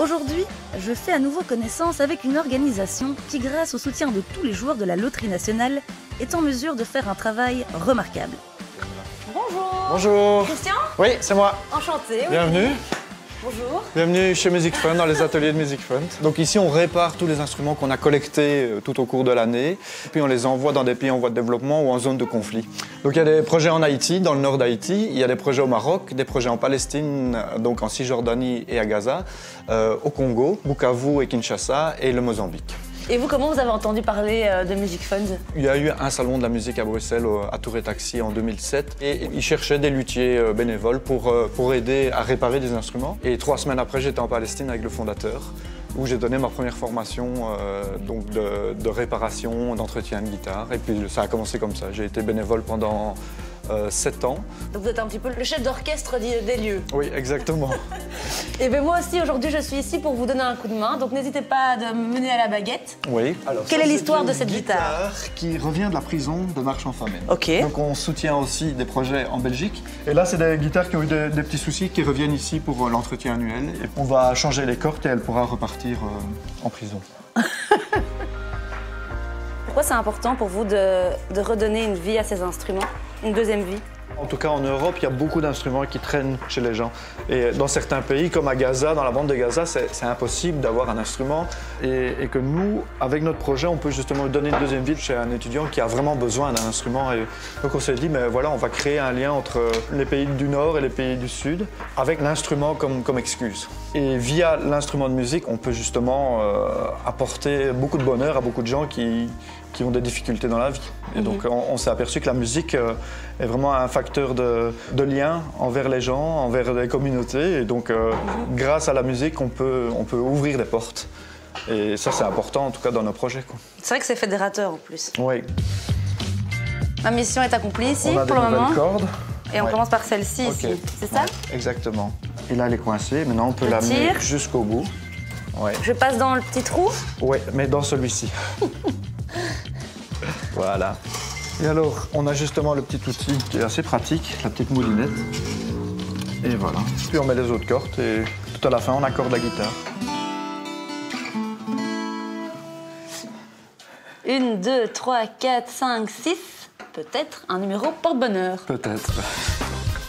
Aujourd'hui, je fais à nouveau connaissance avec une organisation qui, grâce au soutien de tous les joueurs de la Loterie Nationale, est en mesure de faire un travail remarquable. Bonjour. Bonjour. Christian? Oui, c'est moi. Enchanté. Bienvenue. Bonjour. Bienvenue chez Music Fund, dans les ateliers de Music Fund. Donc ici, on répare tous les instruments qu'on a collectés tout au cours de l'année. Puis on les envoie dans des pays en voie de développement ou en zone de conflit. Donc il y a des projets en Haïti, dans le nord d'Haïti. Il y a des projets au Maroc, des projets en Palestine, donc en Cisjordanie et à Gaza, au Congo, Bukavu et Kinshasa et le Mozambique. Et vous, comment vous avez entendu parler de Music Fund? Il y a eu un salon de la musique à Bruxelles, à Tour et Taxi, en 2007. Et ils cherchaient des luthiers bénévoles pour aider à réparer des instruments. Et 3 semaines après, j'étais en Palestine avec le fondateur, où j'ai donné ma première formation donc de réparation, d'entretien de guitare. Et puis ça a commencé comme ça. J'ai été bénévole pendant 7 ans. Donc vous êtes un petit peu le chef d'orchestre des lieux. Oui, exactement. Et bien moi aussi, aujourd'hui, je suis ici pour vous donner un coup de main. Donc n'hésitez pas à me mener à la baguette. Oui. Alors, quelle est l'histoire de cette guitare? Qui revient de la prison de Marchand-Famenne. Ok. Donc on soutient aussi des projets en Belgique. Et là, c'est des guitares qui ont eu des petits soucis qui reviennent ici pour l'entretien annuel. Et on va changer les cordes et elle pourra repartir en prison. Pourquoi c'est important pour vous de redonner une vie à ces instruments, une deuxième vie? En tout cas, en Europe, il y a beaucoup d'instruments qui traînent chez les gens. Et dans certains pays, comme à Gaza, dans la bande de Gaza, c'est impossible d'avoir un instrument. Et que nous, avec notre projet, on peut justement donner une deuxième vie chez un étudiant qui a vraiment besoin d'un instrument. Et donc on s'est dit, mais voilà, on va créer un lien entre les pays du Nord et les pays du Sud, avec l'instrument comme excuse. Et via l'instrument de musique, on peut justement apporter beaucoup de bonheur à beaucoup de gens qui ont des difficultés dans la vie. Et donc on s'est aperçu que la musique est vraiment un facteur de lien envers les gens, envers les communautés. Et donc grâce à la musique, on peut ouvrir des portes. Et ça, c'est important, en tout cas dans nos projets, quoi. C'est vrai que c'est fédérateur en plus. Oui. Ma mission est accomplie ici On a pour le moment. cordes. Et on commence par celle-ci ici, c'est ça? Exactement. Et là, elle est coincée. Maintenant, on peut l'amener jusqu'au bout. Ouais. Je passe dans le petit trou? Oui, mais dans celui-ci. Voilà. Et alors, on a justement le petit outil qui est assez pratique, la petite moulinette. Et voilà. Puis on met les autres cordes et tout à la fin, on accorde la guitare. 1, 2, 3, 4, 5, 6. Peut-être un numéro porte-bonheur. Peut-être.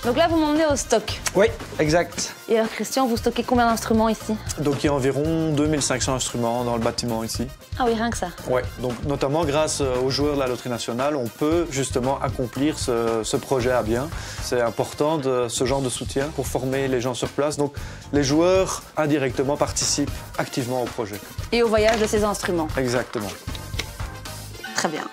Donc là, vous m'emmenez au stock. Oui, exact. Et alors, Christian, vous stockez combien d'instruments ici? Donc il y a environ 2500 instruments dans le bâtiment ici. Ah oui, rien que ça. Oui, donc notamment grâce aux joueurs de la Loterie Nationale, on peut justement accomplir ce projet à bien. C'est important ce genre de soutien pour former les gens sur place. Donc les joueurs indirectement participent activement au projet. Et au voyage de ces instruments. Exactement. Très bien.